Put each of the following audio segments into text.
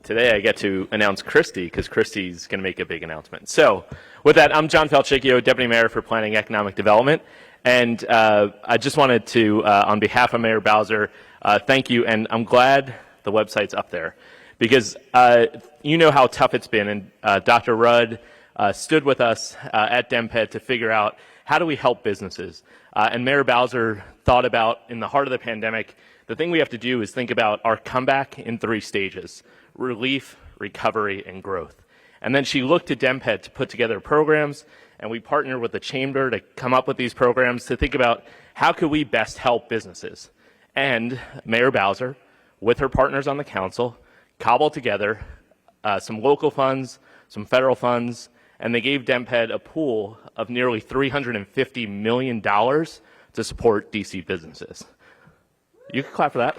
today I get to announce Christy, because Christy's going to make a big announcement. So with that, I'm John Falchicchio, Deputy Mayor for Planning and Economic Development. And I just wanted to, on behalf of Mayor Bowser, thank you. And I'm glad the website's up there, because you know how tough it's been. And Dr. Rudd stood with us at DemPed to figure out how do we help businesses. And Mayor Bowser thought about, in the heart of the pandemic, the thing we have to do is think about our comeback in 3 stages: relief, recovery, and growth. And then she looked to DemPed to put together programs, and we partnered with the Chamber to come up with these programs to think about how could we best help businesses. And Mayor Bowser, with her partners on the council, cobbled together some local funds, some federal funds, and they gave DemPed a pool of nearly $350 million to support DC businesses. You can clap for that.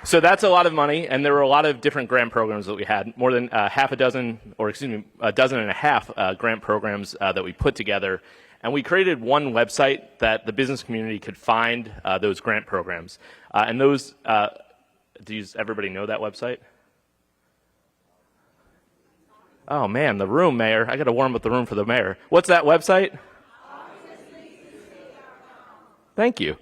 So that's a lot of money, and there were a lot of different grant programs that we had, more than a dozen and a half grant programs that we put together. And we created one website that the business community could find those grant programs. And those, does everybody know that website? Oh man, the room, Mayor. I got to warm up the room for the mayor. What's that website? Thank you.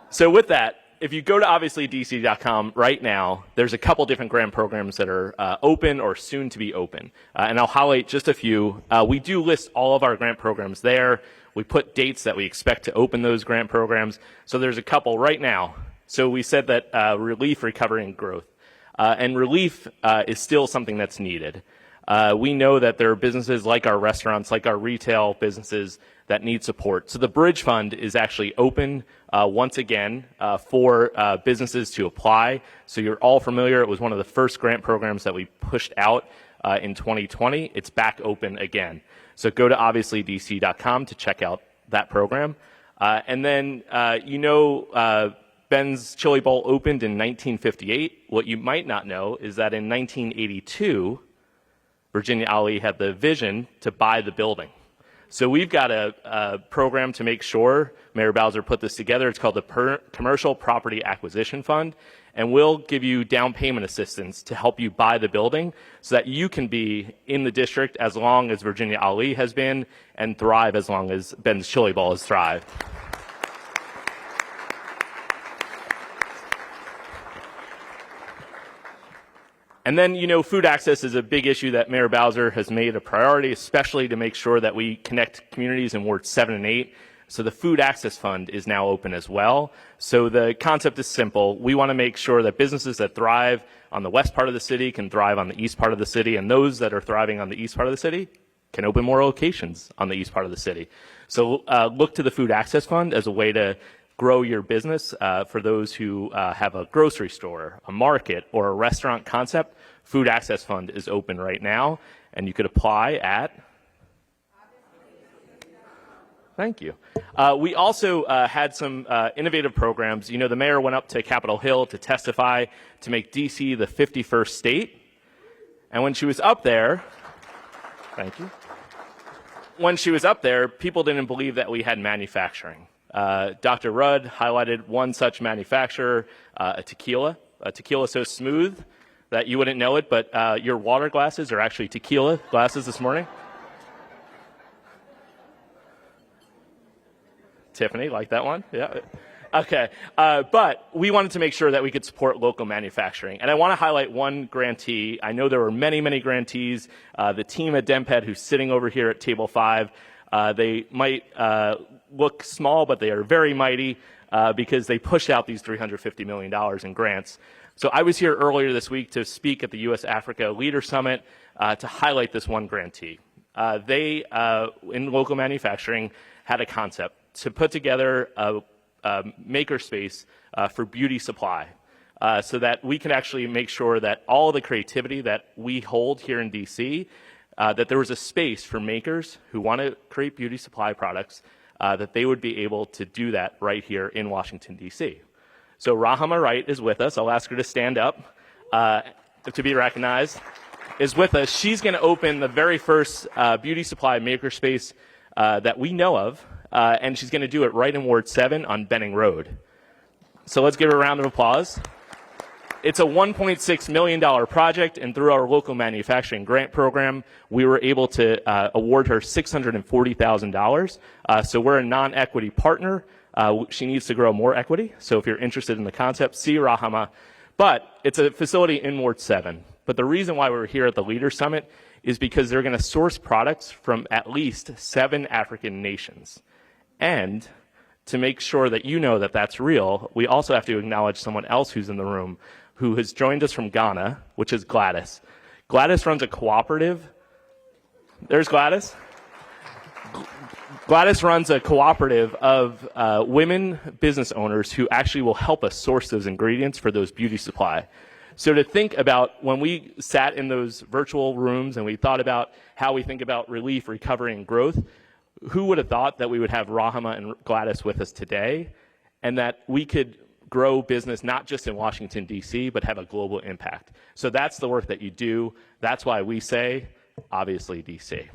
So with that, if you go to FY23 right now, there's a couple different grant programs that are open or soon to be open. And I'll highlight just a few. We do list all of our grant programs there. We put dates that we expect to open those grant programs. So there's a couple right now. So we said that relief, recovery, and growth. And relief is still something that's needed. We know that there are businesses like our restaurants, like our retail businesses, that need support. So the Bridge Fund is actually open once again for businesses to apply. So you're all familiar. It was one of the first grant programs that we pushed out in 2020. It's back open again. So go to FY23 to check out that program. And then, Ben's Chili Bowl opened in 1958. What you might not know is that in 1982, Virginia Ali had the vision to buy the building. So we've got a program to make sure, Mayor Bowser put this together. It's called the Commercial Property Acquisition Fund, and we'll give you down payment assistance to help you buy the building so that you can be in the district as long as Virginia Ali has been and thrive as long as Ben's Chili Bowl has thrived. And then, food access is a big issue that Mayor Bowser has made a priority, especially to make sure that we connect communities in Wards 7 and 8. So the Food Access Fund is now open as well. So the concept is simple. We want to make sure that businesses that thrive on the west part of the city can thrive on the east part of the city, and those that are thriving on the east part of the city can open more locations on the east part of the city. So look to the Food Access Fund as a way to grow your business. For those who have a grocery store, a market, or a restaurant concept, Food Access Fund is open right now, and you could apply at... Thank you. We also had some innovative programs. The mayor went up to Capitol Hill to testify to make D.C. the 51st state. And when she was up there, thank you. When she was up there, people didn't believe that we had manufacturing. Dr. Rudd highlighted one such manufacturer, a tequila so smooth that you wouldn't know it, but your water glasses are actually tequila glasses this morning. Tiffany, like that one? Yeah. Okay. But we wanted to make sure that we could support local manufacturing. And I want to highlight one grantee. I know there were many, many grantees. The team at DemPed, who's sitting over here at table 5, they might look small, but they are very mighty because they pushed out these $350 million in grants. So I was here earlier this week to speak at the U.S.-Africa Leader Summit to highlight this one grantee. They, in local manufacturing, had a concept to put together a makerspace for beauty supply so that we can actually make sure that all the creativity that we hold here in D.C., that there was a space for makers who want to create beauty supply products, that they would be able to do that right here in Washington, D.C. So Rahama Wright is with us. I'll ask her to stand up to be recognized. Is with us. She's going to open the very first beauty supply makerspace that we know of, and she's going to do it right in Ward 7 on Benning Road. So let's give her a round of applause. It's a $1.6 million project, and through our local manufacturing grant program, we were able to award her $640,000. So we're a non-equity partner. She needs to grow more equity. So if you're interested in the concept, see Rahama. But it's a facility in Ward 7. But the reason why we're here at the Leaders Summit is because they're going to source products from at least 7 African nations. And to make sure that you know that that's real, we also have to acknowledge someone else who's in the room who has joined us from Ghana, which is Gladys. Gladys runs a cooperative. There's Gladys. Gladys runs a cooperative of women business owners who actually will help us source those ingredients for those beauty supply. So to think about when we sat in those virtual rooms and we thought about how we think about relief, recovery, and growth, who would have thought that we would have Rahama and Gladys with us today, and that we could grow business not just in Washington, D.C., but have a global impact. So that's the work that you do. That's why we say, obviously, D.C.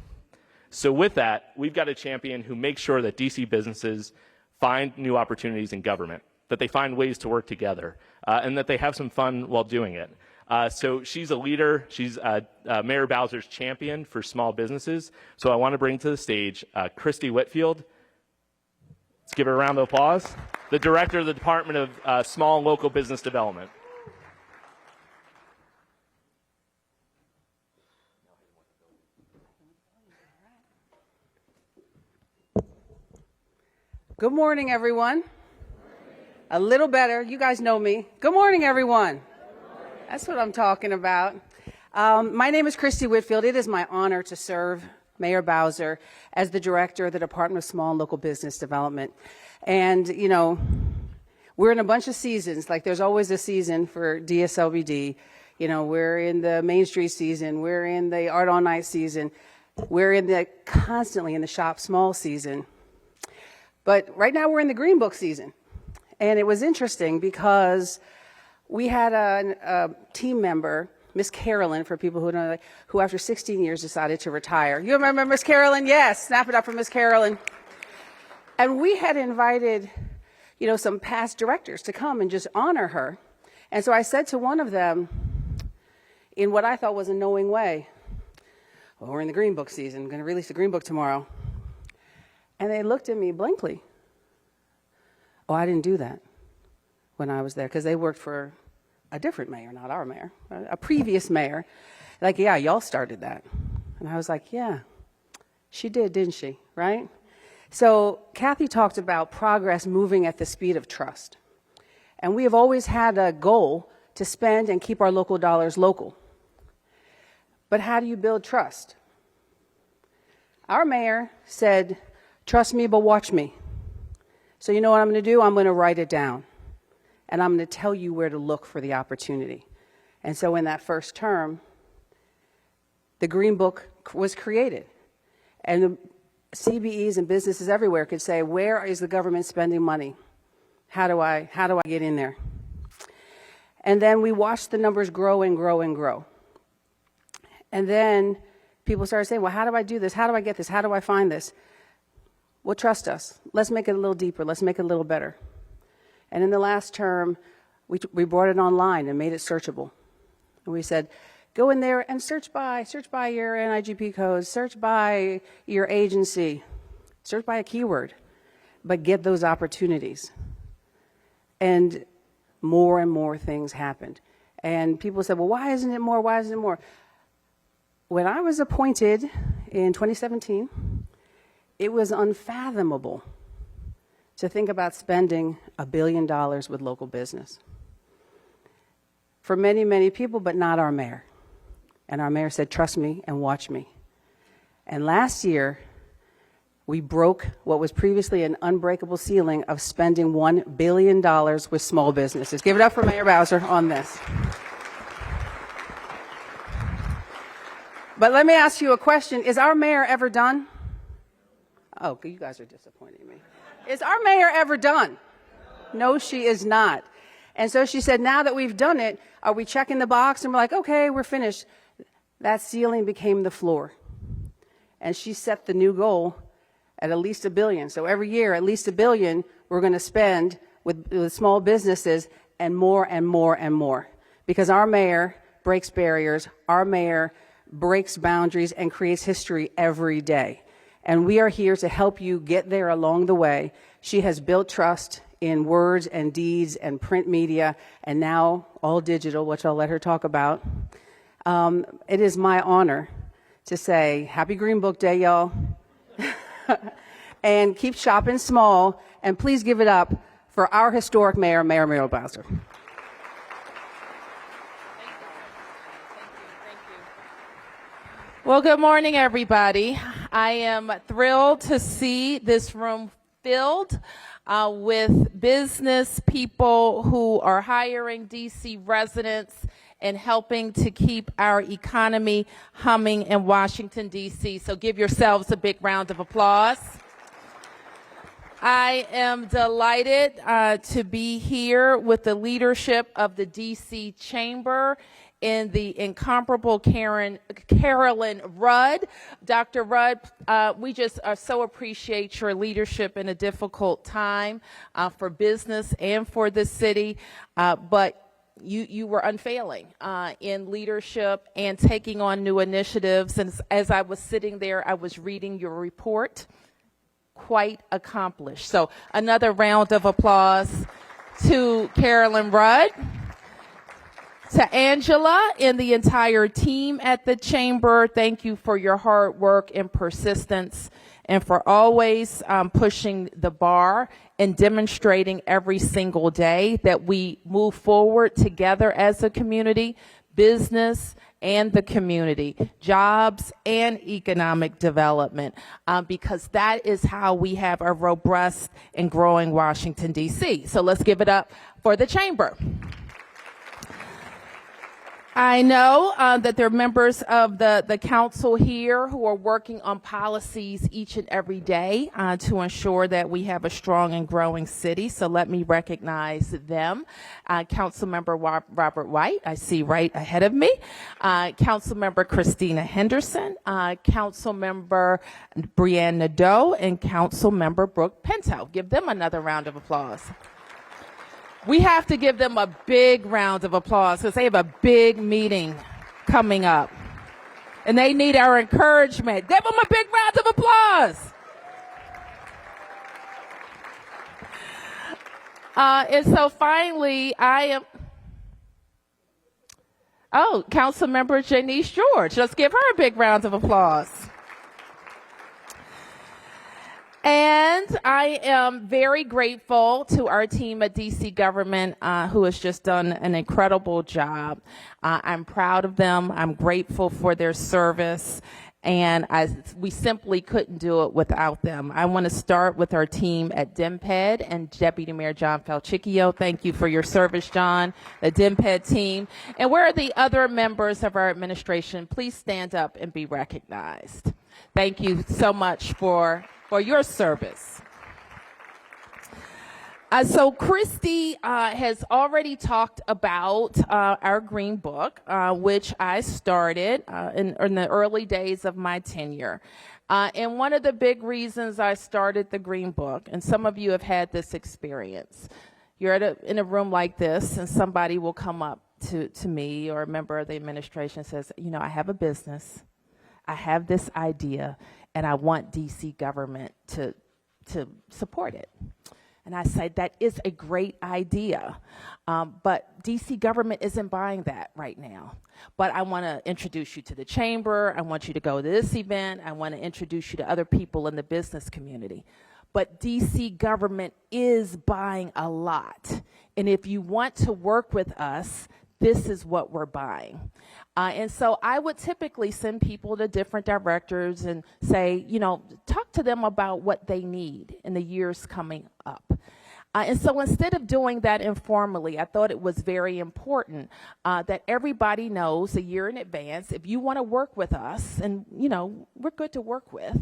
So with that, we've got a champion who makes sure that D.C. businesses find new opportunities in government, that they find ways to work together, and that they have some fun while doing it. So she's a leader. She's Mayor Bowser's champion for small businesses. So I want to bring to the stage Christy Whitfield. Let's give her a round of applause. The director of the Department of Small and Local Business Development. Good morning, everyone. A little better. You guys know me. Good morning, everyone. That's what I'm talking about. My name is Christy Whitfield. It is my honor to serve Mayor Bowser as the director of the Department of Small and Local Business Development. And, you know, we're in a bunch of seasons. Like, there's always a season for DSLBD. You know, we're in the Main Street season. We're in the Art All Night season. We're in the constantly in the Shop Small season. But right now we're in the Green Book season. And it was interesting because we had a team member, Miss Carolyn, for people who don't know, who after 16 years decided to retire. You remember Miss Carolyn? Yes, snap it up for Miss Carolyn. And we had invited, you know, some past directors to come and just honor her. And so I said to one of them, in what I thought was a knowing way, well, we're in the Green Book season. I'm going to release the Green Book tomorrow. And they looked at me blankly. Oh, I didn't do that when I was there, because they worked for a different mayor, not our mayor, a previous mayor. Like, yeah, y'all started that. And I was like, yeah, she did, didn't she, right? So Kathy talked about progress moving at the speed of trust. And we have always had a goal to spend and keep our local dollars local. But how do you build trust? Our mayor said, trust me, but watch me. So you know what I'm going to do? I'm going to write it down. And I'm going to tell you where to look for the opportunity. And so in that first term, the Green Book was created. And the CBEs and businesses everywhere could say, where is the government spending money? How do I get in there? And then we watched the numbers grow and grow and grow. And then people started saying, well, how do I do this? How do I get this? How do I find this? Well, trust us. Let's make it a little deeper. Let's make it a little better. And in the last term, we brought it online and made it searchable. And we said, go in there and search by your NIGP codes, search by your agency, search by a keyword, but get those opportunities. And more things happened. And people said, well, why isn't it more? Why isn't it more? When I was appointed in 2017, it was unfathomable to think about spending $1 billion with local business. For many people, but not our mayor. And our mayor said, trust me and watch me. And last year, we broke what was previously an unbreakable ceiling of spending $1 billion with small businesses. Give it up for Mayor Bowser on this. But let me ask you a question. Is our mayor ever done? Oh, you guys are disappointing me. Is our mayor ever done? No, she is not. And so she said, now that we've done it, are we checking the box? And we're like, okay, we're finished. That ceiling became the floor. And she set the new goal at least $1 billion. So every year, at least $1 billion, we're going to spend with small businesses, and more and more and more. Because our mayor breaks barriers, our mayor breaks boundaries and creates history every day. And we are here to help you get there along the way. She has built trust in words and deeds and print media, and now all digital, which I'll let her talk about. It is my honor to say Happy Green Book Day, y'all. And keep shopping small, and please give it up for our historic mayor, Mayor Muriel Bowser. Well, good morning, everybody. I am thrilled to see this room filled with business people who are hiring DC residents and helping to keep our economy humming in Washington, D.C. So give yourselves a big round of applause. I am delighted to be here with the leadership of the D.C. Chamber and the incomparable Carolyn Rudd. Dr. Rudd, we just so appreciate your leadership in a difficult time for business and for the city, but you were unfailing in leadership and taking on new initiatives. And as I was sitting there, I was reading your report. Quite accomplished. So another round of applause to Carolyn Rudd, to Angela and the entire team at the Chamber. Thank you for your hard work and persistence, and for always pushing the bar and demonstrating every single day that we move forward together as a community, business and the community, jobs and economic development, because that is how we have a robust and growing Washington, D.C. So let's give it up for the Chamber. I know that there are members of the council here who are working on policies each and every day to ensure that we have a strong and growing city. So let me recognize them. Councilmember Robert White, I see right ahead of me. Councilmember Christina Henderson, Councilmember Brianne Nadeau, and Councilmember Brooke Pinto. Give them another round of applause. We have to give them a big round of applause because they have a big meeting coming up. And they need our encouragement. Give them a big round of applause. And so finally, Councilmember Janice George. Let's give her a big round of applause. And I am very grateful to our team at DC government who has just done an incredible job. I'm proud of them. I'm grateful for their service. And we simply couldn't do it without them. I want to start with our team at DMPED and Deputy Mayor John Falchicchio. Thank you for your service, John, the DMPED team. And where are the other members of our administration? Please stand up and be recognized. Thank you so much for your service. So Christy has already talked about our Green Book, which I started in the early days of my tenure. And one of the big reasons I started the Green Book, and some of you have had this experience, you're in a room like this and somebody will come up to me or a member of the administration and says, you know, I have a business, I have this idea, and I want DC government to support it. And I say, that is a great idea, but DC government isn't buying that right now. But I want to introduce you to the chamber. I want you to go to this event. I want to introduce you to other people in the business community. But DC government is buying a lot. And if you want to work with us, this is what we're buying. And so I would typically send people to different directors and say, you know, talk to them about what they need in the years coming up. And so instead of doing that informally, I thought it was very important that everybody knows a year in advance, if you want to work with us, and, you know, we're good to work with,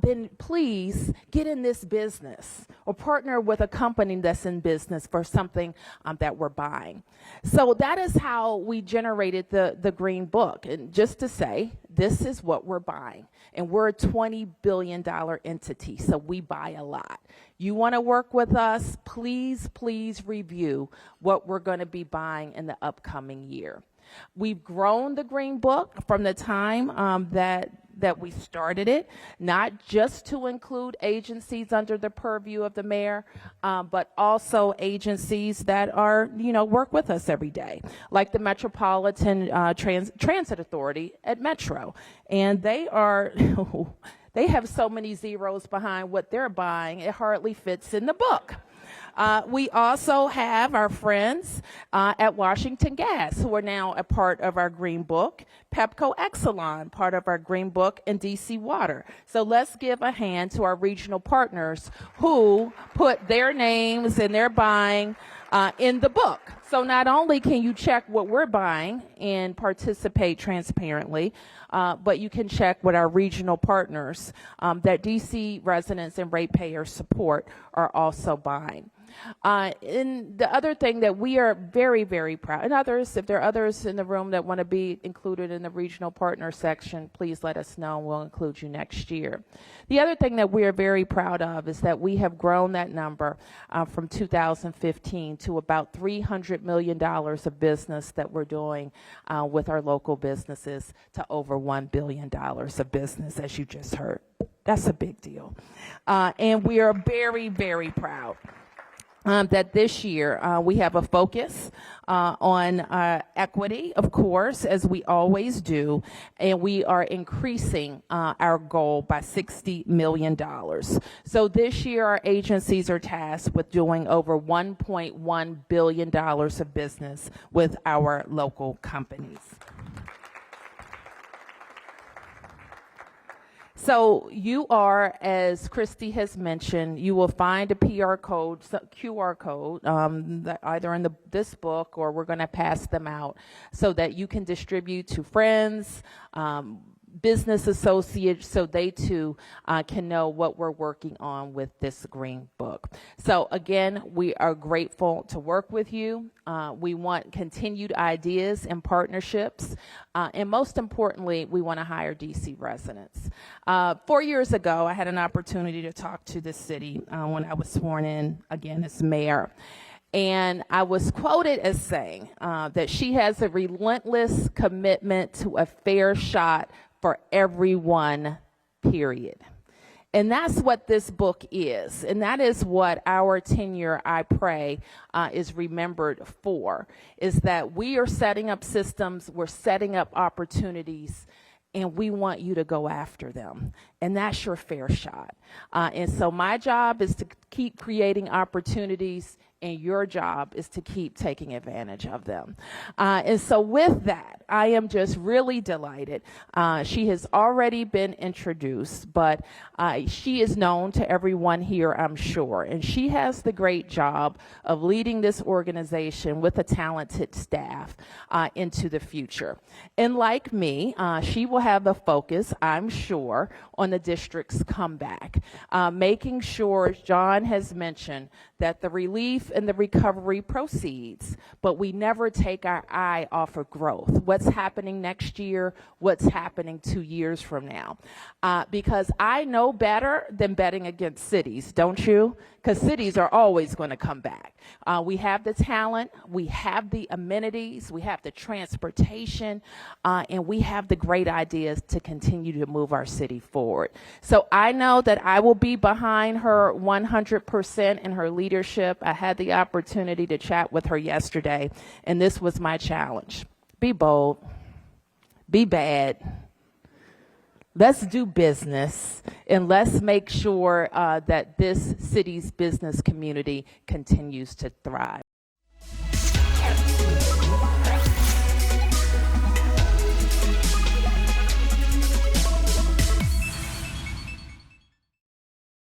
then please get in this business or partner with a company that's in business for something that we're buying. So that is how we generated the Green Book. And just to say, this is what we're buying. And we're a $20 billion entity, so we buy a lot. You want to work with us, please review what we're going to be buying in the upcoming year. We've grown the Green Book from the time that we started it, not just to include agencies under the purview of the mayor, but also agencies that are, work with us every day, like the Metropolitan Transit Authority at Metro. And they are, they have so many zeros behind what they're buying, it hardly fits in the book. We also have our friends at Washington Gas, who are now a part of our Green Book, Pepco Exelon, part of our Green Book, and DC Water. So let's give a hand to our regional partners who put their names and their buying in the book. So not only can you check what we're buying and participate transparently, but you can check what our regional partners that DC residents and ratepayers support are also buying. And the other thing that we are very, very proud, and others, if there are others in the room that want to be included in the regional partner section, please let us know and we'll include you next year. The other thing that we are very proud of is that we have grown that number from 2015 to about $300 million of business that we're doing with our local businesses to over $1 billion of business, as you just heard. That's a big deal. And we are very, very proud that this year we have a focus on equity, of course, as we always do, and we are increasing our goal by $60 million. So this year our agencies are tasked with doing over $1.1 billion of business with our local companies. So you are, as Christy has mentioned, you will find a QR code either in this book or we're going to pass them out so that you can distribute to friends, business associates, so they too can know what we're working on with this Green Book. So again, we are grateful to work with you. We want continued ideas and partnerships. And most importantly, we want to hire DC residents. 4 years ago, I had an opportunity to talk to the city when I was sworn in again as mayor. And I was quoted as saying that she has a relentless commitment to a fair shot for everyone, period. And that's what this book is. And that is what our tenure, I pray, is remembered for, is that we are setting up systems, we're setting up opportunities, and we want you to go after them. And that's your fair shot. And so my job is to keep creating opportunities, and your job is to keep taking advantage of them. And so with that, I am just really delighted. She has already been introduced, but she is known to everyone here, I'm sure. And she has the great job of leading this organization with a talented staff into the future. And like me, she will have a focus, I'm sure, on the district's comeback, making sure, as John has mentioned, that the relief and the recovery proceeds, but we never take our eye off of growth. What's happening next year? What's happening 2 years from now? Because I know better than betting against cities, don't you? Because cities are always going to come back. We have the talent, we have the amenities, we have the transportation, and we have the great ideas to continue to move our city forward. So I know that I will be behind her 100% in her leadership. I had the opportunity to chat with her yesterday, and this was my challenge. Be bold, be bad. Let's do business, and let's make sure that this city's business community continues to thrive.